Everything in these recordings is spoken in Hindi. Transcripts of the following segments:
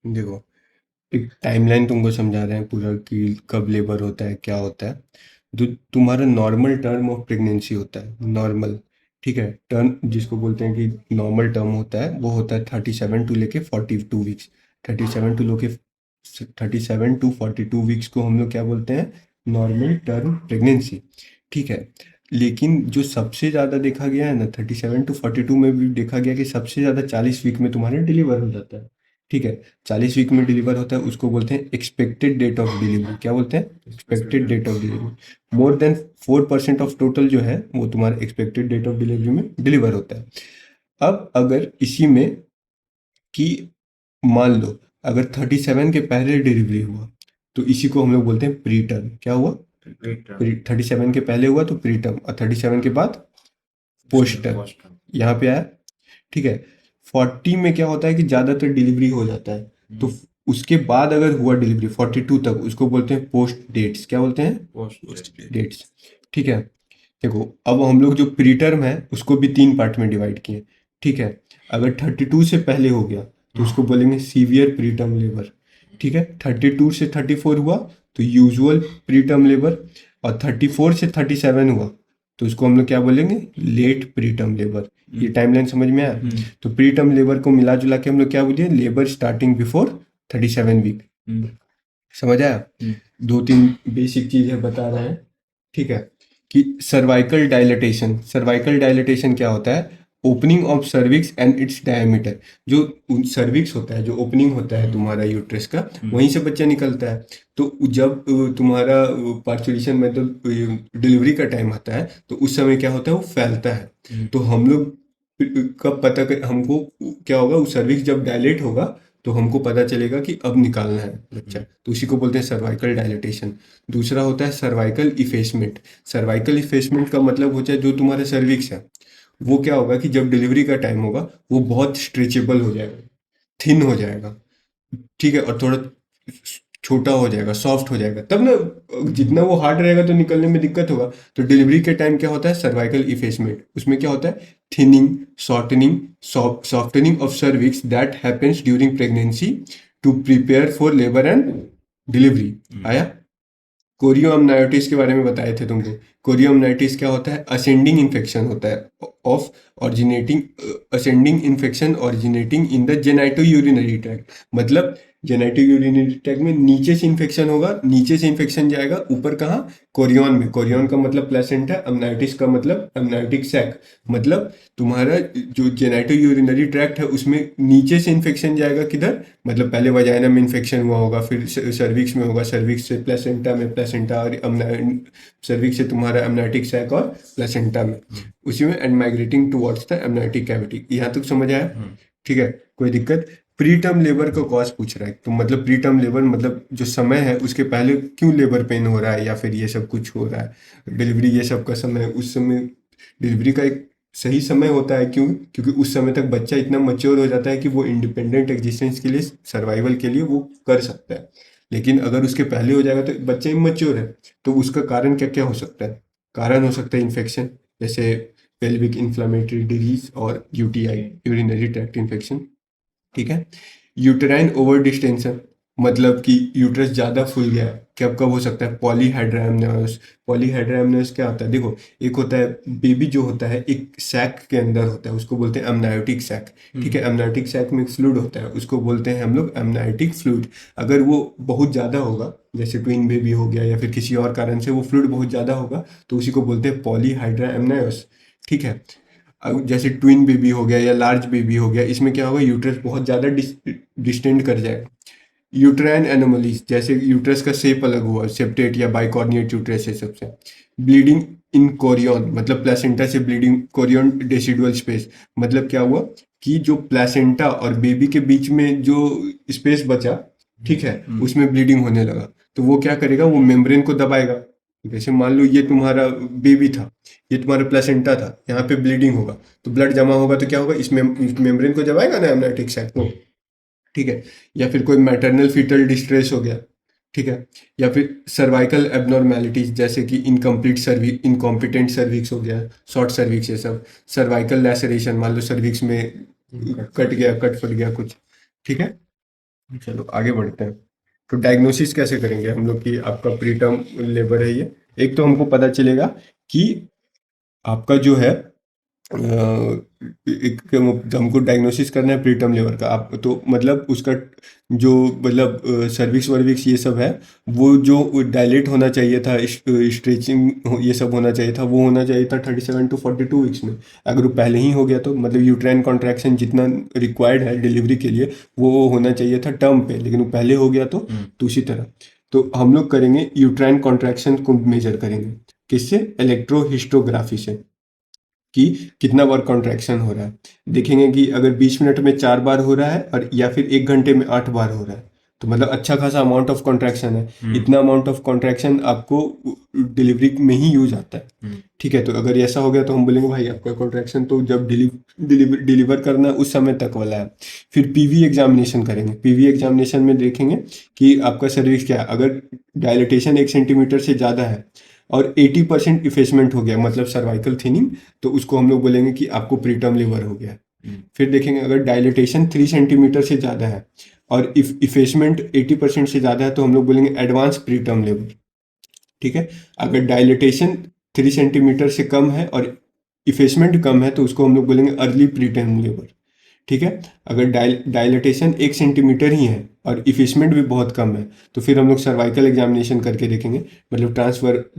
देखो, एक टाइमलाइन तुमको समझा रहे हैं पूरा कि कब लेबर होता है, क्या होता है। जो तुम्हारा नॉर्मल टर्म ऑफ प्रेगनेंसी होता है, नॉर्मल, ठीक है, टर्म जिसको बोलते हैं कि नॉर्मल टर्म होता है, वो होता है 37 टू लेके 42 वीक्स। 37 टू लेके 42 वीक्स को हम लोग क्या बोलते हैं, नॉर्मल टर्म प्रेगनेंसी, ठीक है। लेकिन जो सबसे ज़्यादा देखा गया है ना, 37 टू 42 में भी देखा गया कि सबसे ज़्यादा 40 वीक में तुम्हारे डिलीवर हो जाता है, ठीक है। 40 वीक में डिलीवर होता है, उसको बोलते हैं एक्सपेक्टेड डेट ऑफ डिलीवरी। क्या बोलते हैं? Expected date of delivery. More than 4% of total जो है वो तुम्हारे एक्सपेक्टेड डेट ऑफ डिलीवरी में डिलीवर होता है। अब अगर इसी में कि मान लो अगर 37 के पहले डिलीवरी हुआ तो इसी को हम लोग बोलते हैं प्री टर्म। क्या हुआ? प्री। 37 के पहले हुआ तो प्री टर्म, और 37 के बाद पोस्ट टर्म। यहाँ पे आया, ठीक है। 40 में क्या होता है कि ज़्यादातर डिलीवरी हो जाता है, तो उसके बाद अगर हुआ डिलीवरी 42 तक, उसको बोलते हैं पोस्ट डेट्स। क्या बोलते हैं? पोस्ट डेट्स, ठीक है। देखो, अब हम लोग जो प्री टर्म है उसको भी 3 पार्ट में डिवाइड किए, ठीक है। अगर 32 से पहले हो गया तो उसको बोलेंगे सीवियर प्री टर्म लेबर, ठीक है। 32 से 34 हुआ तो यूजुअल प्री टर्म लेबर, और 34 से 37 हुआ तो उसको हम लोग क्या बोलेंगे, लेट प्री टर्म लेबर। ये टाइमलाइन समझ में आया? तो प्री टर्म लेबर को मिला जुला के हम लोग क्या बोलिए, लेबर स्टार्टिंग बिफोर 37 वीक। समझ आया? दो तीन बेसिक चीजें बता रहे हैं, ठीक है। कि सर्वाइकल डायलिटेशन, सर्वाइकल डायलिटेशन क्या होता है? Opening of cervix and its diameter. जो सर्विक्स होता है, जो ओपनिंग होता है तुम्हारा यूट्रस का, वहीं से बच्चा निकलता है। तो जब तुम्हारा पार्चुरेशन मतलब डिलीवरी का टाइम आता है तो उस समय क्या होता है, वो फैलता है। तो हम लोग कब पता कर, हमको क्या होगा, वो सर्विक्स जब डायलेट होगा तो हमको पता चलेगा कि अब निकालना है बच्चा, तो उसी को बोलते हैं सर्वाइकल डायलिटेशन। दूसरा होता है सर्वाइकल इफेसमेंट। सर्वाइकल इफेसमेंट का मतलब होता है जो तुम्हारा सर्विक्स है वो क्या होगा कि जब डिलीवरी का टाइम होगा वो बहुत स्ट्रेचेबल हो जाएगा, थिन हो जाएगा, ठीक है, और थोड़ा छोटा हो जाएगा, सॉफ्ट हो जाएगा, तब ना जितना वो हार्ड रहेगा तो निकलने में दिक्कत होगा। तो डिलीवरी के टाइम क्या होता है, सर्वाइकल इफेसमेंट, उसमें क्या होता है, thinning, shortening, softening of cervix that happens during pregnancy to prepare for labour and delivery. आया? कोरियोअमनायोटिस के बारे में बताए थे तुमको। कोरियोअमनायोटिस क्या होता है, असेंडिंग इन्फेक्शन होता है of originating, ascending infection originating in the genito urinary tract. मतलब जेनाइटो यूरिनरी ट्रैक्ट में नीचे से इन्फेक्शन होगा, नीचे से इन्फेक्शन जाएगा ऊपर कहाँ, कोरियन में। कोरियन का मतलब प्लेसेंटा, अमनायोटिस का मतलब अमनायोटिक सैक। मतलब तुम्हारा जो जेनाइटो यूरिनरी ट्रैक्ट है उसमें नीचे से इन्फेक्शन जाएगा किधर, मतलब पहले वजाइना में इन्फेक्शन हुआ होगा, फिर सर्विक्स में होगा, सर्विक्स से प्लेसेंटा में, प्लेसेंटा और सर्विक्स से तुम्हारा अमनाइटिक सैक और प्लेसेंटा में, उसी में and migrating towards the amniotic cavity. यहाँ तक समझ आया? ठीक है, कोई दिक्कत? प्री टर्म लेबर का कॉज पूछ रहा है, तो मतलब प्री टर्म लेबर मतलब जो समय है उसके पहले क्यों लेबर पेन हो रहा है या फिर ये सब कुछ हो रहा है, डिलीवरी ये सब का समय, उस समय डिलीवरी का एक सही समय होता है। क्यों? क्योंकि उस समय तक बच्चा इतना मच्योर हो जाता है कि वो इंडिपेंडेंट एग्जिस्टेंस के लिए, सर्वाइवल के लिए वो कर सकता है। लेकिन अगर उसके पहले हो जाएगा तो बच्चा इमच्योर है। तो उसका कारण क्या क्या हो सकता है? कारण हो सकता है इन्फेक्शन, जैसे पेल्विक इन्फ्लामेटरी डिजीज और यूटीआई, यूरिनरी ट्रैक्ट इन्फेक्शन, ठीक है। यूटेराइन ओवर डिस्टेंशन, मतलब कि यूट्रस ज़्यादा फूल गया है, कब कब हो सकता है, पॉलीहाइड्रामनियोस। पॉलीहाइड्रामनियोस क्या होता है, देखो, एक होता है बेबी जो होता है एक सैक के अंदर होता है, उसको बोलते हैं अमनायोटिक सैक, ठीक है। अमनायोटिक सैक में एक फ्लूइड होता है, उसको बोलते हैं हम लोग अमनायोटिक फ्लूइड। अगर वो बहुत ज़्यादा होगा, जैसे ट्विन बेबी हो गया या फिर किसी और कारण से वो फ्लूइड बहुत ज़्यादा होगा, तो उसी को बोलते हैं पॉलीहाइड्रा एमनायोस, ठीक है। अब जैसे ट्विन बेबी हो गया या लार्ज बेबी हो गया, इसमें क्या होगा, यूट्रस बहुत ज़्यादा डिस्टेंड कर जाएगा। यूट्राइन एनोमलीज, जैसे यूट्रस का शेप अलग हुआ, सेप्टेट या बाइकॉर्निएट यूट्रस है सबसे। ब्लीडिंग इन कोरियन, मतलब प्लेसेंटा से ब्लीडिंग, कोरियन डेसिडुअल स्पेस, मतलब क्या हुआ कि जो प्लेसेंटा और बेबी के बीच में जो स्पेस बचा, ठीक है, उसमें ब्लीडिंग होने लगा। तो वो क्या करेगा, वो मेम्ब्रेन को दबाएगा। जैसे मान लो ये तुम्हारा बेबी था, ये तुम्हारा प्लेसेंटा था, यहाँ पे ब्लीडिंग होगा तो ब्लड जमा होगा तो क्या होगा, इस मेम्ब्रेन को दबाएगा ना एमनाइटिक साइट को, ठीक है। या फिर कोई मैटरनल फीटल डिस्ट्रेस हो गया, ठीक है। या फिर सर्वाइकल एबनॉर्मेलिटीज, जैसे कि इनकम्प्लीट सर्विक, इनकॉम्पिटेंट सर्विक्स हो गया, शॉर्ट सर्विक्स, ये सब। सर्वाइकल लैसरेशन, मान लो सर्विक्स में कट गया, कट फट गया कुछ, ठीक है। चलो आगे बढ़ते हैं। तो डायग्नोसिस कैसे करेंगे हम लोग कि आपका प्रीटर्म लेबर है ये। एक तो हमको पता चलेगा कि आपका जो है एक हमको डायग्नोसिस करना है प्रीटर्म लेबर का। आप तो मतलब उसका जो मतलब सर्विक्स वर्विक्स ये सब है, वो जो डायलेट होना चाहिए था, स्ट्रेचिंग ये सब होना चाहिए था, वो होना चाहिए था 37 to 42 वीक्स में। अगर वो पहले ही हो गया तो मतलब यूट्राइन कॉन्ट्रैक्शन जितना रिक्वायर्ड है डिलीवरी के लिए वो होना चाहिए था टर्म पे, लेकिन वो पहले हो गया तो उसी तरह। तो हम लोग करेंगे यूट्राइन कॉन्ट्रैक्शन को मेजर करेंगे। किससे? इलेक्ट्रोहिस्टोग्राफी से। कि कितना बार कॉन्ट्रैक्शन हो रहा है। देखेंगे कि अगर 20 मिनट में 4 बार हो रहा है और या फिर 1 घंटे में 8 बार हो रहा है, तो मतलब अच्छा खासा अमाउंट ऑफ कॉन्ट्रैक्शन है। इतना अमाउंट ऑफ कॉन्ट्रैक्शन आपको डिलीवरी में ही यूज आता है। ठीक है, तो अगर ऐसा हो गया तो हम बोलेंगे भाई आपका कॉन्ट्रैक्शन तो जब डिलीवर करना है उस समय तक वाला है। फिर पीवी एग्जामिनेशन करेंगे। पीवी एग्जामिनेशन में देखेंगे कि आपका सर्विक्स क्या है। अगर डायलिटेशन 1 सेंटीमीटर से ज़्यादा है और 80% इफेसमेंट हो गया मतलब सर्वाइकल थिनिंग, तो उसको हम लोग बोलेंगे कि आपको प्रीटर्म लेबर हो गया है। फिर देखेंगे अगर डायलिटेशन 3 सेंटीमीटर से ज़्यादा है और इफेसमेंट 80% से ज़्यादा है तो हम लोग बोलेंगे एडवांस प्रीटर्म लेबर। ठीक है। अगर डायलिटेशन 3 सेंटीमीटर से कम है और इफेसमेंट कम है तो उसको हम लोग बोलेंगे अर्ली प्रीटर्म लेबर। ठीक है। अगर डायलिटेशन 1 सेंटीमीटर ही है और इफिशमेंट भी बहुत कम है तो फिर हम लोग सर्वाइकल एग्जामिनेशन करके देखेंगे। मतलब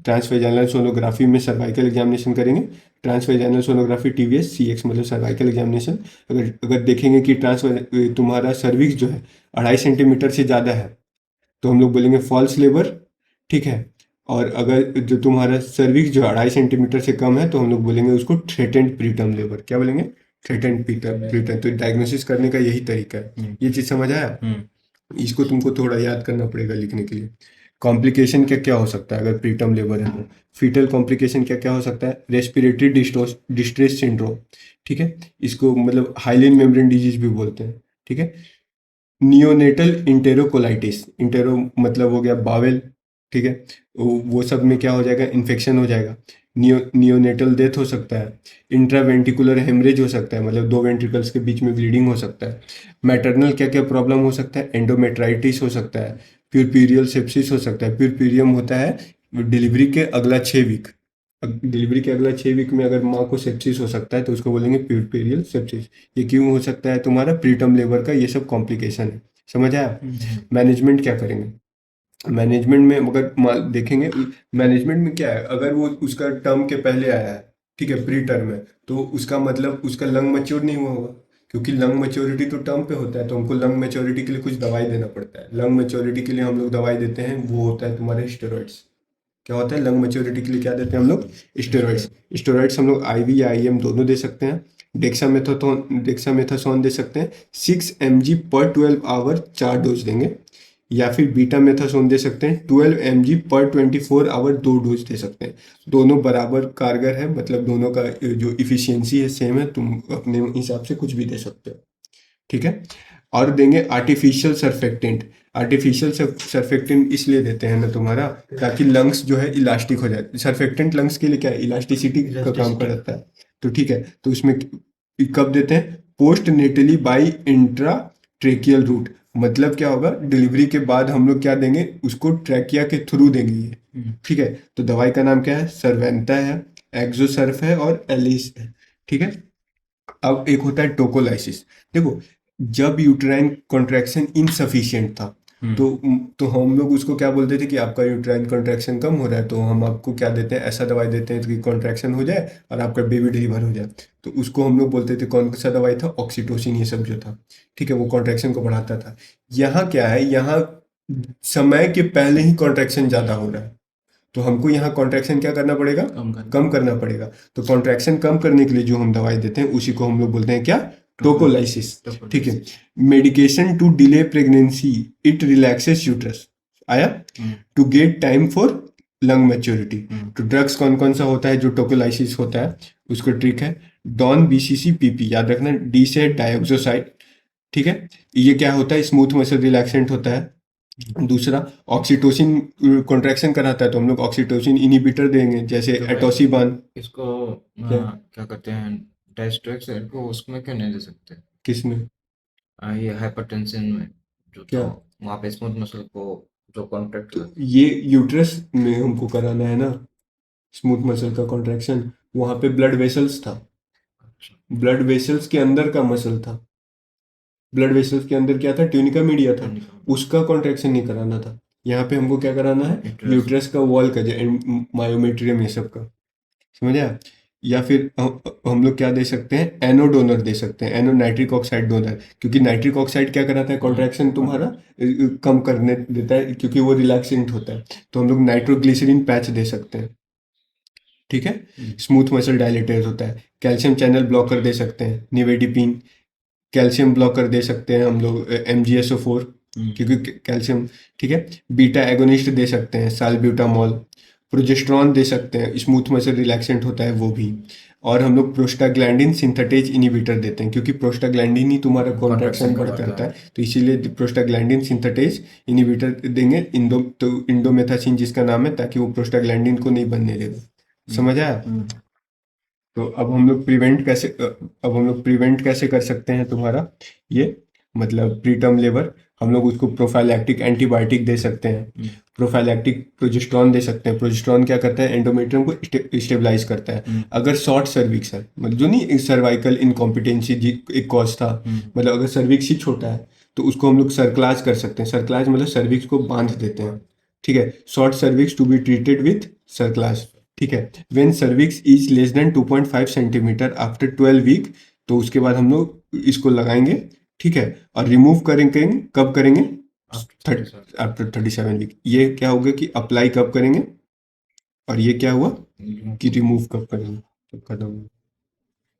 ट्रांसवेजाइनल सोनोग्राफी में सर्वाइकल एग्जामिनेशन करेंगे। ट्रांसवेजाइनल सोनोग्राफी टीवीएस सीएक्स मतलब सर्वाइकल एग्जामिनेशन। अगर अगर देखेंगे कि तुम्हारा सर्विक्स जो है 2.5 सेंटीमीटर से ज़्यादा है तो हम लोग बोलेंगे फॉल्स लेबर। ठीक है। और अगर जो तुम्हारा सर्विक्स जो 2.5 सेंटीमीटर से कम है तो हम लोग बोलेंगे उसको थ्रेटेंड प्रीटर्म लेबर। क्या बोलेंगे? Threatened preterm. तो डायग्नोसिस करने का यही तरीका है। ये चीज़ समझ आया? इसको तुमको थोड़ा याद करना पड़ेगा लिखने के लिए। कॉम्प्लिकेशन क्या क्या हो सकता है अगर प्रीटर्म लेबर है तो? फीटल कॉम्प्लिकेशन क्या क्या हो सकता है? Respiratory distress syndrome. ठीक है। इसको मतलब हाइलिन मेम्ब्रेन डिजीज भी बोलते हैं। ठीक है। नियोनेटल इंटेरोकोलाइटिस। इंटेरो मतलब हो गया बावेल। ठीक है। वो सब में क्या हो जाएगा? इन्फेक्शन हो जाएगा। नियोनेटल डेथ हो सकता है। इंट्रावेंटिकुलर हेमरेज हो सकता है मतलब दो वेंट्रिकल्स के बीच में ब्लीडिंग हो सकता है। मैटरनल क्या क्या प्रॉब्लम हो सकता है? एंडोमेट्राइटिस हो सकता है। प्यूरपीरियल सेप्सिस हो सकता है। प्यूरपीरियम होता है डिलीवरी के अगला 6 वीक। डिलीवरी के अगला 6 वीक में अगर माँ को सेप्सिस हो सकता है तो उसको बोलेंगे प्यूरपीरियल सेप्सिस। ये क्यों हो सकता है? तुम्हारा प्रीटर्म लेबर का ये सब कॉम्प्लिकेशन है। समझ आया? मैनेजमेंट क्या करेंगे? मैनेजमेंट में अगर देखेंगे मैनेजमेंट में क्या है, अगर वो उसका टर्म के पहले आया है, ठीक है, प्री टर्म है, तो उसका मतलब उसका लंग मैच्योर नहीं हुआ होगा। क्योंकि लंग मैच्योरिटी तो टर्म पे होता है तो हमको लंग मैच्योरिटी के लिए कुछ दवाई देना पड़ता है। लंग मैच्योरिटी के लिए हम लोग दवाई देते हैं, वो होता है तुम्हारे स्टेरॉइड्स। क्या होता है? लंग मैच्योरिटी के लिए क्या देते हैं हम लोग? स्टेरॉइड्स। स्टेरॉइड्स हम लोग आईवी या आईएम दोनों दे सकते हैं। डेक्सामेथासोन दे सकते हैं। 6 mg/12 आवर 4 डोज देंगे। या फिर बीटा मेथासोन दे सकते हैं 12 mg/24 आवर 2 डोज दे सकते हैं। दोनों बराबर कारगर है मतलब दोनों का जो इफिशियंसी है सेम है, तुम अपने हिसाब से कुछ भी दे सकते हो। ठीक है। और देंगे आर्टिफिशियल सर्फेक्टेंट। आर्टिफिशियल सर्फेक्टेंट इसलिए देते हैं ना तुम्हारा, ताकि लंग्स जो है इलास्टिक हो जाए। सर्फेक्टेंट लंग्स के लिए क्या है? इलास्टिसिटी का काम करता है। तो ठीक है, तो उसमें कब देते हैं? Postnatally by intratracheal route. मतलब क्या होगा? डिलीवरी के बाद हम लोग क्या देंगे उसको? ट्रैकिया के थ्रू देंगे ये। ठीक है। तो दवाई का नाम क्या है? सर्वेंटा है, एक्सोसर्फ है और एलिस है। ठीक है। अब एक होता है टोकोलाइसिस। देखो, जब यूट्राइन कॉन्ट्रैक्शन इनसफिशिएंट था तो हम लोग उसको क्या बोलते थे कि आपका यूट्राइन कॉन्ट्रैक्शन कम हो रहा है, तो हम आपको क्या देते हैं? ऐसा दवाई देते हैं कि कॉन्ट्रैक्शन हो जाए और आपका बेबी डिलीवर हो जाए। तो उसको हम लोग बोलते थे, कौन सा दवाई था? ऑक्सीटोसिन ये सब जो था। ठीक है, वो कॉन्ट्रैक्शन को बढ़ाता था। यहाँ क्या है? यहाँ समय के पहले ही कॉन्ट्रैक्शन ज़्यादा हो रहा है तो हमको यहाँ कॉन्ट्रैक्शन क्या करना पड़ेगा? कम करना पड़ेगा। तो कॉन्ट्रैक्शन कम करने के लिए जो हम दवाई देते हैं उसी को हम लोग बोलते हैं क्या? टोकोलाइसिस। ठीक है। Medication to delay pregnancy, it relaxes uterus. आया? To get time for lung maturity. तो ड्रग्स कौन कौन सा होता है जो टोकोलाइसिस होता है? उसको ट्रिक है डॉन बीसीसी पीपी, याद रखना, डी से डायोक्सोसाइड। ठीक है। ये क्या होता है? स्मूथ मसल रिलैक्सेंट होता है। दूसरा, ऑक्सीटोसिन कॉन्ट्रैक्शन कराता है तो हम लोग ऑक्सीटोसिन इनहिबिटर देंगे जैसे तो भाई एटोसिबान। इसको क्या? क्या कहते हैं, टेस्टोस्टेरोन को उसमें क्यों नहीं दे सकते? किसमें? ये हाइपरटेंशन में तो क्या? वहाँ पे स्मूथ मसल को जो कॉन्ट्रैक्ट तो करते ये यूट्रस में हमको कराना है ना, स्मूथ मसल का कॉन्ट्रैक्शन। वहां पे ब्लड वेसल्स था, हैं। अच्छा। ब्लड वेसल्स के अंदर का मसल था। ब्लड वेसल्स के अंदर क्या था? ट्यूनिका मीडिया था। ट्यूनिक में उसका कॉन्ट्रैक्शन नहीं कराना था। यहाँ पे हमको क्या कराना है? यूट्रस। यूट्रस का वॉल का, मायोमेट्रियम, ये सब का। समझा? या फिर हम लोग क्या दे सकते हैं? एनो डोनर दे सकते हैं, एनो नाइट्रिक ऑक्साइड डोनर। क्योंकि नाइट्रिक ऑक्साइड क्या कराता है? कॉन्ट्रैक्शन तुम्हारा कम करने देता है, क्योंकि वो रिलैक्सेंट होता है। तो हम लोग नाइट्रोग्लिसरीन पैच दे सकते हैं। ठीक है। स्मूथ मसल डायलेटर होता है। कैल्शियम चैनल ब्लॉकर दे सकते हैं, निवेडिपिन। कैल्शियम ब्लॉकर दे सकते हैं हम लोग, MgSO4, क्योंकि कैल्शियम। ठीक है। बीटा एगोनिस्ट दे सकते हैं, साल्ब्यूटामॉल। प्रोजेस्ट्रॉन दे सकते हैं, स्मूथ मसल रिलैक्सेंट होता है वो भी। और हम लोग प्रोस्टाग्लैंडिन सिंथेटेज इनिबिटर देते हैं, क्योंकि प्रोस्टाग्लैंडिन ही तुम्हारा कॉन्ट्रैक्शन कॉन्ट्रैक्शन बढ़ करवाता करता है। है। तो इसीलिए प्रोस्टाग्लैंडिन सिंथेटेज इनिबिटर देंगे, इंडोमेथासिन जिसका नाम है, ताकि वो प्रोस्टाग्लैंडिन को नहीं बनने देगा। समझ आया? तो अब हम लोग प्रिवेंट कैसे कर सकते हैं तुम्हारा ये, मतलब प्रीटर्म लेबर? हम लोग उसको प्रोफाइलैक्टिक एंटीबायोटिक दे सकते हैं। प्रोफाइलैक्टिक प्रोजेस्ट्रॉन दे सकते हैं। प्रोजेस्ट्रॉन क्या करता है? एंडोमेट्रियम को स्टेबलाइज करता है। अगर शॉर्ट सर्विक्स है, मतलब जो नहीं, सर्वाइकल इनकॉम्पिटेंसी एक कॉज था, मतलब अगर सर्विक्स ही छोटा है, तो उसको हम लोग सर्कलाज कर सकते हैं। सर्कलाज मतलब सर्विक्स को बांध देते हैं। ठीक है। Short cervix to be treated with cerclage. ठीक है। When cervix is less than 2.5 centimetre after 12 week, तो उसके बाद हम लोग इसको लगाएंगे। ठीक है। और रिमूव करेंगे, कब करेंगे? After 37 week. ये क्या होगा कि अप्लाई कब करेंगे, और ये क्या हुआ कि रिमूव कब करेंगे, तो खत्म।